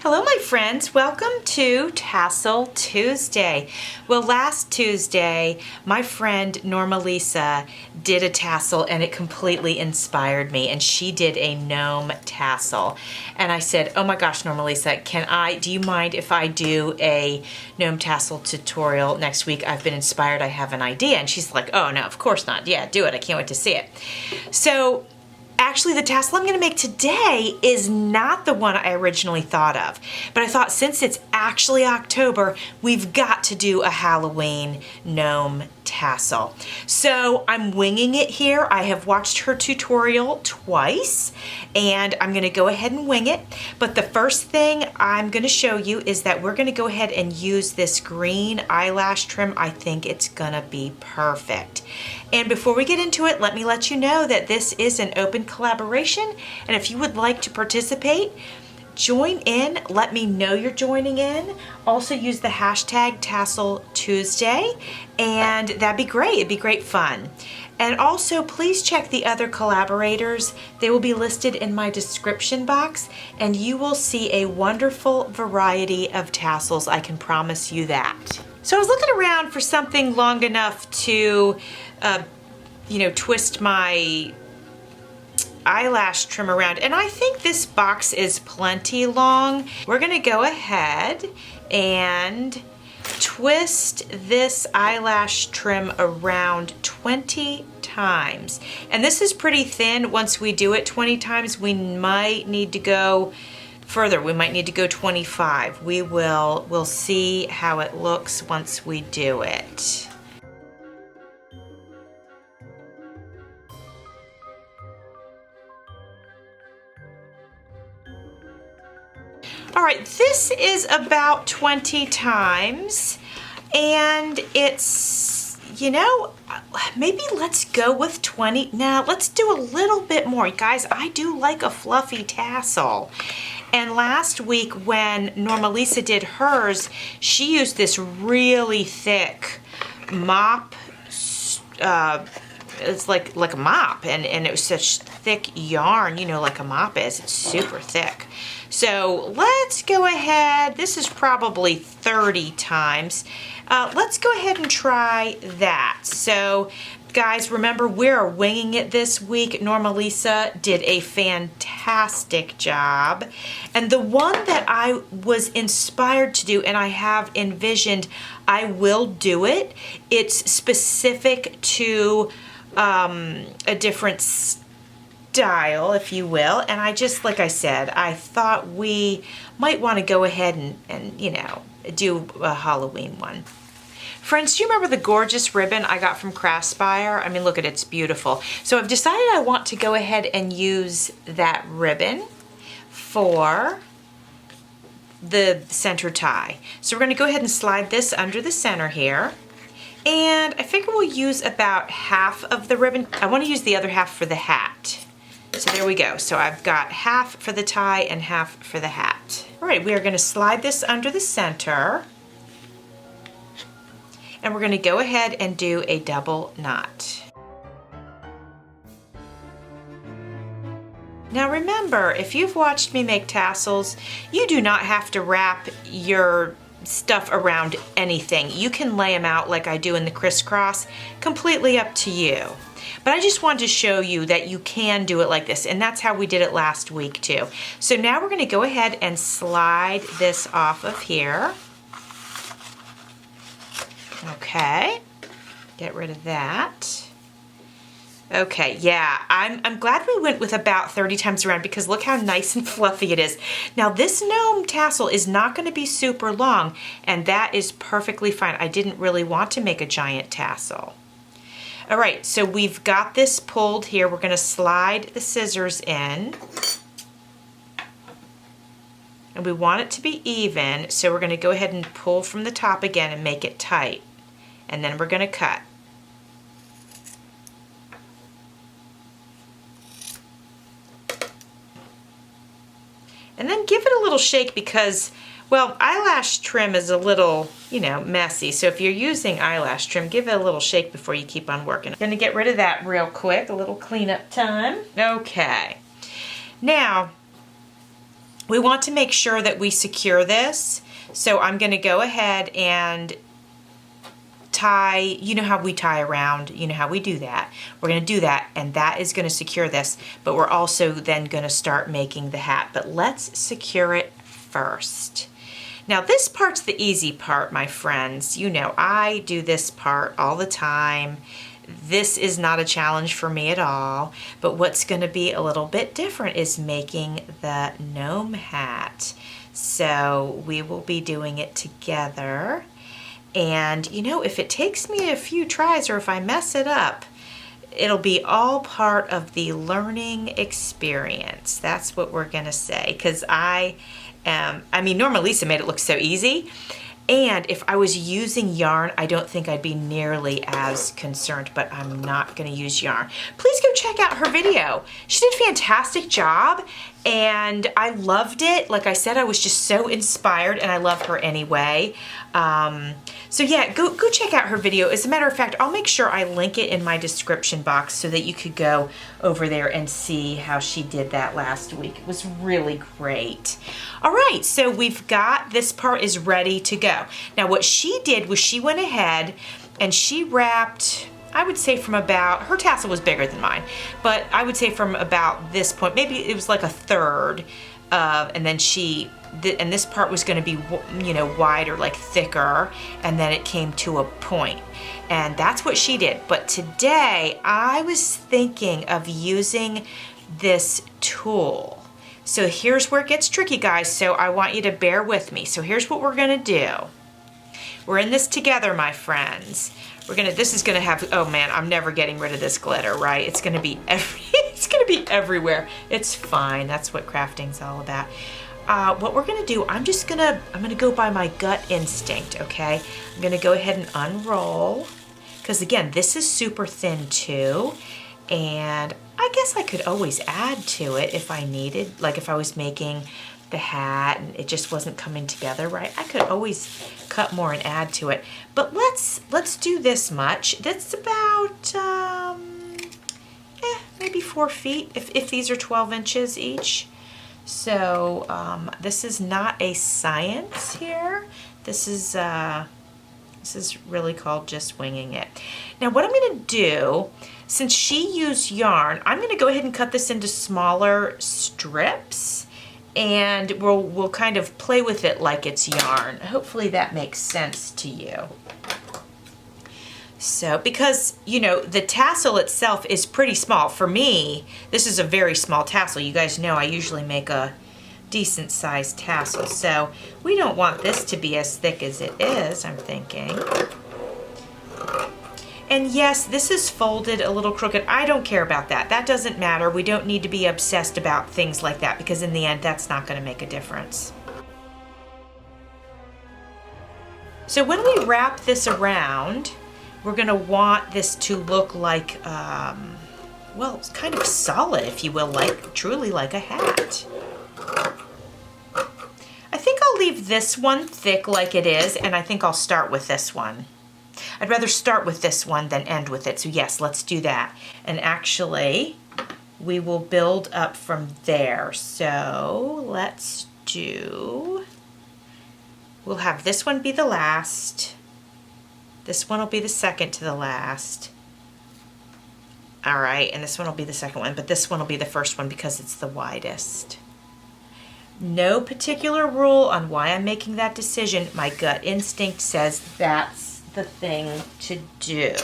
Hello my friends, welcome to Tassel Tuesday. Well, last Tuesday my friend Norma did a tassel and it completely inspired me, and she did a gnome tassel. And I said, oh my gosh, Norma, do you mind if I do a gnome tassel tutorial next week? I've been inspired, I have an idea. And she's like, oh no, of course not. Yeah, do it, I can't wait to see it. So actually, the tassel I'm going to make today is not the one I originally thought of. But I thought since it's actually October, we've got to do a Halloween gnome tassel. So I'm winging it here. I have watched her tutorial twice, and I'm going to go ahead and wing it. But the first thing I'm going to show you is that we're going to go ahead and use this green eyelash trim. I think it's going to be perfect. And before we get into it, let me let you know that this is an open collaboration, and if you would like to participate, join in. Let me know you're joining in. Also use the hashtag Tassel Tuesday, and that'd be great. It'd be great fun. And also, please check the other collaborators. They will be listed in my description box, and you will see a wonderful variety of tassels. I can promise you that. So I was looking around for something long enough to, twist my eyelash trim around, and I think this box is plenty long. We're gonna go ahead and twist this eyelash trim around 20 times. And this is pretty thin. Once we do it 20 times, we might need to go further. We might need to go 25. We'll see how it looks once we do it. All right, this is about 20 times, and it's, maybe let's go with 20. Now, let's do a little bit more. Guys, I do like a fluffy tassel. And last week when Norma did hers, she used this really thick mop. It's like a mop, and it was such thick yarn, like a mop is. It's super thick. So let's go ahead. This is probably 30 times. Let's go ahead and try that. So guys, remember, we're winging it this week. Norma did a fantastic job. And the one that I was inspired to do, and I have envisioned I will do it, it's specific to a different style, if you will. And I just, like I said, I thought we might want to go ahead and do a Halloween one. Friends, do you remember the gorgeous ribbon I got from Craspire? I mean, look at it, it's beautiful. So I've decided I want to go ahead and use that ribbon for the center tie. So we're going to go ahead and slide this under the center here. And I figure we'll use about half of the ribbon. I want to use the other half for the hat. So there we go. So I've got half for the tie and half for the hat. All right, we are going to slide this under the center. And we're going to go ahead and do a double knot. Now remember, if you've watched me make tassels, you do not have to wrap your stuff around anything. You can lay them out like I do in the crisscross, completely up to you. But I just wanted to show you that you can do it like this, and that's how we did it last week too. So now we're going to go ahead and slide this off of here. Okay, get rid of that. Okay, yeah, I'm glad we went with about 30 times around, because look how nice and fluffy it is. Now this gnome tassel is not going to be super long, and that is perfectly fine. I didn't really want to make a giant tassel. All right, so we've got this pulled here. We're going to slide the scissors in. And we want it to be even, so we're going to go ahead and pull from the top again and make it tight. And then we're going to cut. And then give it a little shake because, well, eyelash trim is a little, messy. So if you're using eyelash trim, give it a little shake before you keep on working. I'm going to get rid of that real quick, a little cleanup time. Okay. Now, We want to make sure that we secure this. So I'm going to go ahead and tie, you know how we tie around, you know how we do that. We're going to do that, and that is going to secure this, but we're also then going to start making the hat. But let's secure it first. Now this part's the easy part, my friends. You know, I do this part all the time. This is not a challenge for me at all, but what's going to be a little bit different is making the gnome hat. So we will be doing it together. And you know, if it takes me a few tries or if I mess it up, it'll be all part of the learning experience. That's what we're gonna say, because I mean, Norma Lisa made it look so easy. And if I was using yarn, I don't think I'd be nearly as concerned, but I'm not gonna use yarn. Please go check out her video. She did a fantastic job and I loved it. Like I said, I was just so inspired and I love her anyway. So yeah, go check out her video. As a matter of fact, I'll make sure I link it in my description box so that you could go over there and see how she did that last week. It was really great. All right, so we've got, this part is ready to go. Now what she did was she went ahead and she wrapped, I would say from about, her tassel was bigger than mine, but I would say from about this point, maybe it was like a third, and then and this part was going to be, you know, wider, like thicker, and then it came to a point. And that's what she did. But today I was thinking of using this tool. So here's where it gets tricky, guys. So I want you to bear with me. So here's what we're going to do. We're in this together, my friends. This is gonna have, oh man, I'm never getting rid of this glitter, right? It's gonna be it's gonna be everywhere. It's fine, that's what crafting's all about. What we're gonna do, I'm gonna go by my gut instinct, okay? I'm gonna go ahead and unroll, because again, this is super thin too, and I guess I could always add to it if I needed, like if I was making the hat and it just wasn't coming together right, I could always cut more and add to it. But let's do this much. That's about maybe 4 feet if these are 12 inches each. So this is not a science here. This is really called just winging it. Now what I'm gonna do, since she used yarn, I'm gonna go ahead and cut this into smaller strips, and we'll kind of play with it like it's yarn. Hopefully that makes sense to you. So, because, you know, the tassel itself is pretty small. For me, this is a very small tassel. You guys know I usually make a decent sized tassel. So we don't want this to be as thick as it is, I'm thinking. And yes, this is folded a little crooked. I don't care about that. That doesn't matter. We don't need to be obsessed about things like that, because in the end, that's not going to make a difference. So when we wrap this around, we're going to want this to look like, well, it's kind of solid, if you will, like truly like a hat. I think I'll leave this one thick like it is, and I think I'll start with this one. I'd rather start with this one than end with it. So yes, let's do that. And actually, we will build up from there. So let's do, we'll have this one be the last. This one will be the second to the last. All right, and this one will be the second one, but this one will be the first one because it's the widest. No particular rule on why I'm making that decision. My gut instinct says that's the thing to do.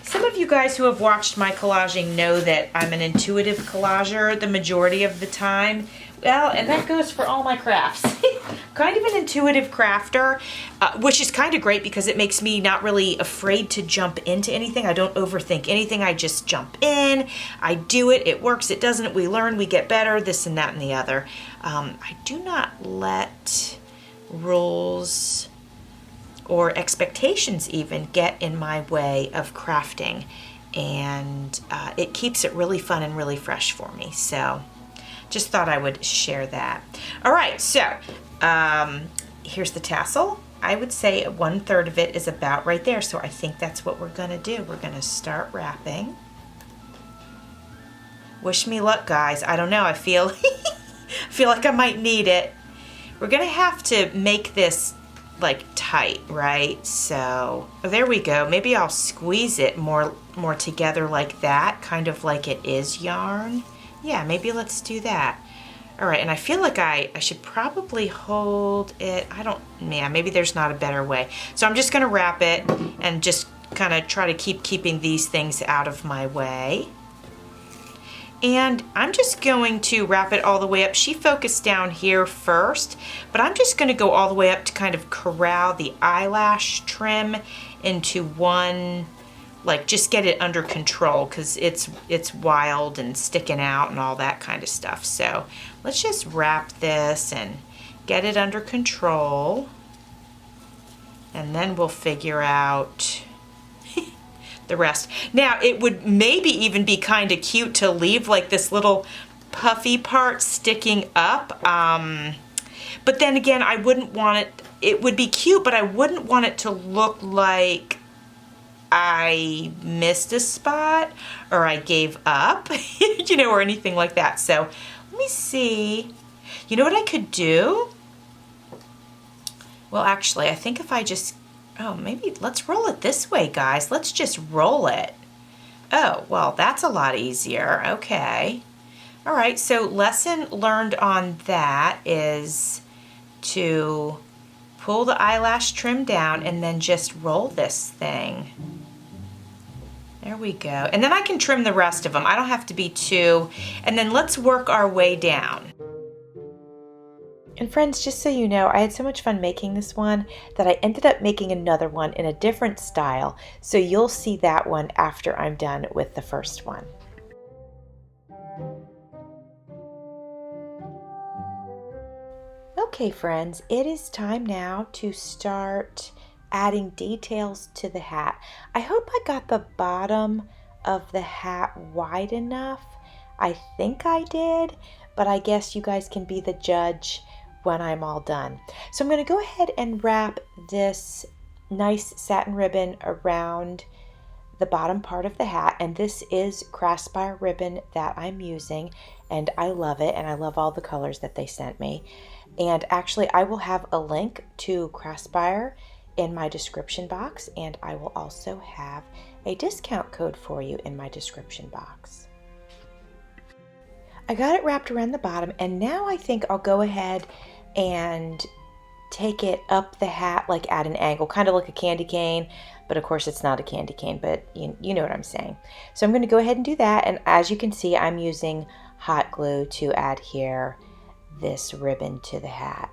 Some of you guys who have watched my collaging know that I'm an intuitive collager the majority of the time. Well, and that goes for all my crafts. Kind of an intuitive crafter, which is kind of great because it makes me not really afraid to jump into anything. I don't overthink anything. I just jump in, I do it, it works, it doesn't, we learn, we get better, this and that and the other. I do not let rules or expectations even get in my way of crafting, and it keeps it really fun and really fresh for me. So just thought I would share that. All right, so here's the tassel. I would say 1/3 of it is about right there, so I think that's what we're gonna do. We're gonna start wrapping. Wish me luck, guys. I don't know, I feel feel like I might need it. We're gonna have to make this like tight, right? So there we go. Maybe I'll squeeze it more together like that, kind of like it is yarn. Yeah, maybe let's do that. All right, and I feel like I should probably hold it. Maybe there's not a better way. So I'm just gonna wrap it and just kind of try to keeping these things out of my way. And I'm just going to wrap it all the way up. She focused down here first, but I'm just gonna go all the way up to kind of corral the eyelash trim into one, like just get it under control, because it's wild and sticking out and all that kind of stuff. So let's just wrap this and get it under control, and then we'll figure out the rest. Now, it would maybe even be kind of cute to leave like this little puffy part sticking up. But then again, I wouldn't want it would be cute, but I wouldn't want it to look like I missed a spot or I gave up, you know, or anything like that. So let me see. You know what I could do? Well, actually, I think if I just, maybe let's roll it this way, guys. Let's just roll it. Oh, well, that's a lot easier. Okay. All right, so lesson learned on that is to pull the eyelash trim down and then just roll this thing. There we go. And then I can trim the rest of them. I don't have to be too. And then let's work our way down. And friends, just so you know, I had so much fun making this one that I ended up making another one in a different style. So you'll see that one after I'm done with the first one. Okay, friends, it is time now to start adding details to the hat. I hope I got the bottom of the hat wide enough. I think I did, but I guess you guys can be the judge when I'm all done. So I'm going to go ahead and wrap this nice satin ribbon around the bottom part of the hat, and this is Craspire ribbon that I'm using, and I love it, and I love all the colors that they sent me. And actually, I will have a link to Craspire in my description box, and I will also have a discount code for you in my description box. I got it wrapped around the bottom, and now I think I'll go ahead and take it up the hat like at an angle, kind of like a candy cane, but of course it's not a candy cane, but you know what I'm saying. So I'm going to go ahead and do that, and as you can see, I'm using hot glue to adhere this ribbon to the hat.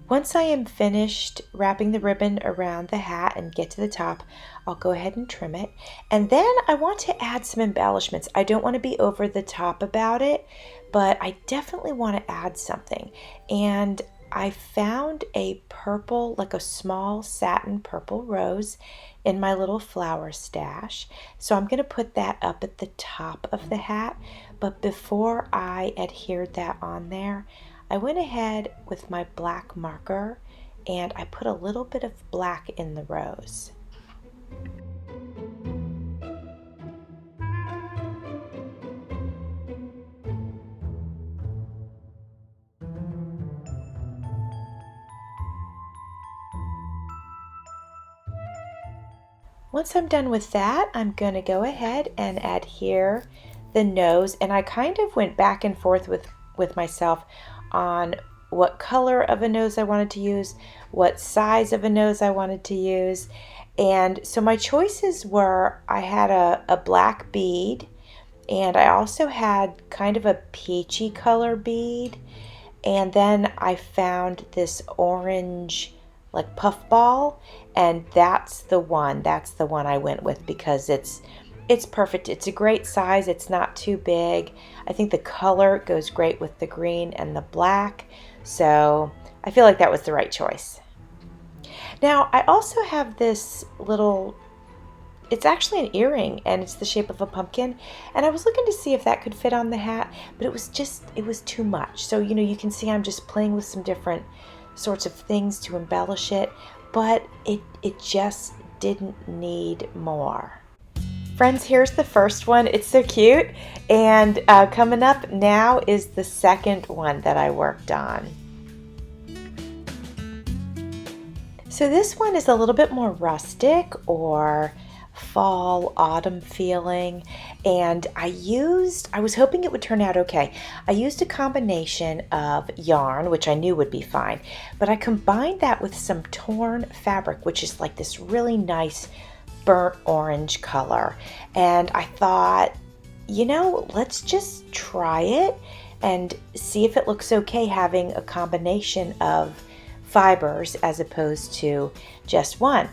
Once I am finished wrapping the ribbon around the hat and get to the top, I'll go ahead and trim it. And then I want to add some embellishments. I don't want to be over the top about it, but I definitely want to add something. And I found a purple, like a small satin purple rose in my little flower stash. So I'm going to put that up at the top of the hat. But before I adhered that on there, I went ahead with my black marker and I put a little bit of black in the rose. Once I'm done with that, I'm going to go ahead and adhere the nose, and I kind of went back and forth with myself on what color of a nose I wanted to use, what size of a nose I wanted to use. And so my choices were, I had a black bead, and I also had kind of a peachy color bead, and then I found this orange like puff ball, and that's the one I went with because it's perfect. It's a great size. It's not too big. I think the color goes great with the green and the black. So I feel like that was the right choice. Now I also have this little, it's actually an earring and it's the shape of a pumpkin. And I was looking to see if that could fit on the hat, but it was too much. So, you can see I'm just playing with some different sorts of things to embellish it, but it just didn't need more. Friends, here's the first one. It's so cute. And coming up now is the second one that I worked on. So this one is a little bit more rustic or fall autumn feeling, and I was hoping it would turn out okay. I used a combination of yarn, which I knew would be fine, but I combined that with some torn fabric, which is like this really nice burnt orange color. And I thought, you know, let's just try it and see if it looks okay having a combination of fibers as opposed to just one.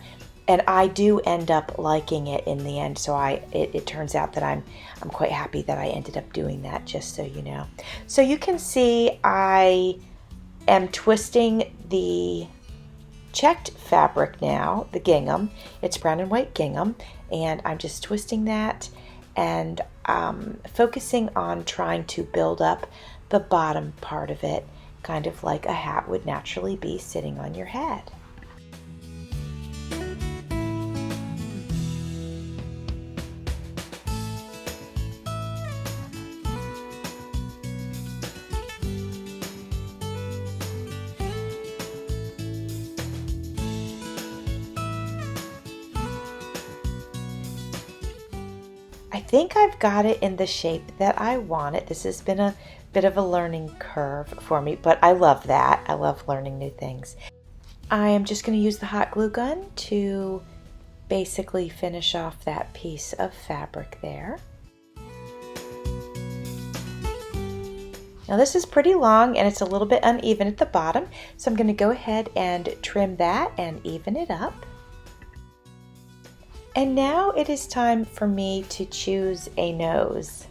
And I do end up liking it in the end, so it turns out that I'm quite happy that I ended up doing that, just so you know. So you can see I am twisting the checked fabric now, the gingham. It's brown and white gingham, and I'm just twisting that and focusing on trying to build up the bottom part of it, kind of like a hat would naturally be sitting on your head. I think I've got it in the shape that I want it. This has been a bit of a learning curve for me, but I love that. I love learning new things. I am just going to use the hot glue gun to basically finish off that piece of fabric there. Now this is pretty long and it's a little bit uneven at the bottom, so I'm going to go ahead and trim that and even it up. And now it is time for me to choose a nose.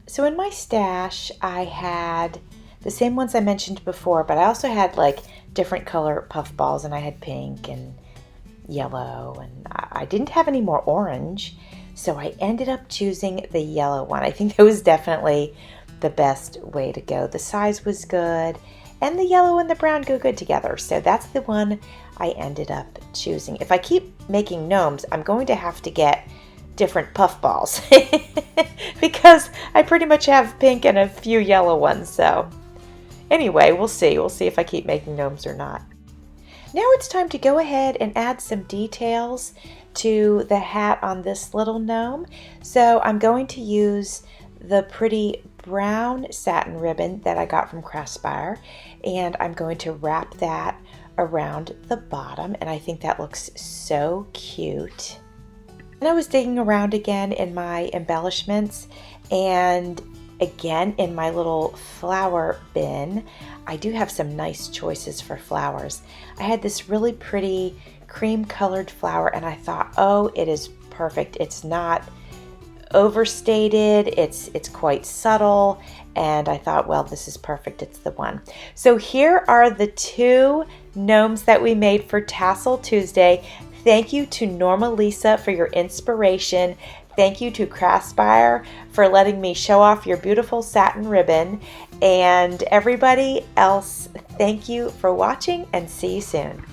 So in my stash, I had the same ones I mentioned before, but I also had like different color puff balls, and I had pink and yellow, and I didn't have any more orange, so I ended up choosing the yellow one. I think that was definitely the best way to go. The size was good, and the yellow and the brown go good together, so that's the one I ended up choosing. If I keep making gnomes, I'm going to have to get different puff balls because I pretty much have pink and a few yellow ones. So anyway, we'll see if I keep making gnomes or not. Now it's time to go ahead and add some details to the hat on this little gnome. So I'm going to use the pretty brown satin ribbon that I got from Craspire, and I'm going to wrap that around the bottom, and I think that looks so cute. And I was digging around again in my embellishments, and again in my little flower bin, I do have some nice choices for flowers. I had this really pretty cream colored flower, and I thought, oh, it is perfect. It's not overstated, it's quite subtle, and I thought, well, this is perfect, it's the one. So here are the two gnomes that we made for Tassel Tuesday. Thank you to Norma Lisa for your inspiration. Thank you to Craspire for letting me show off your beautiful satin ribbon. And everybody else, thank you for watching, and see you soon.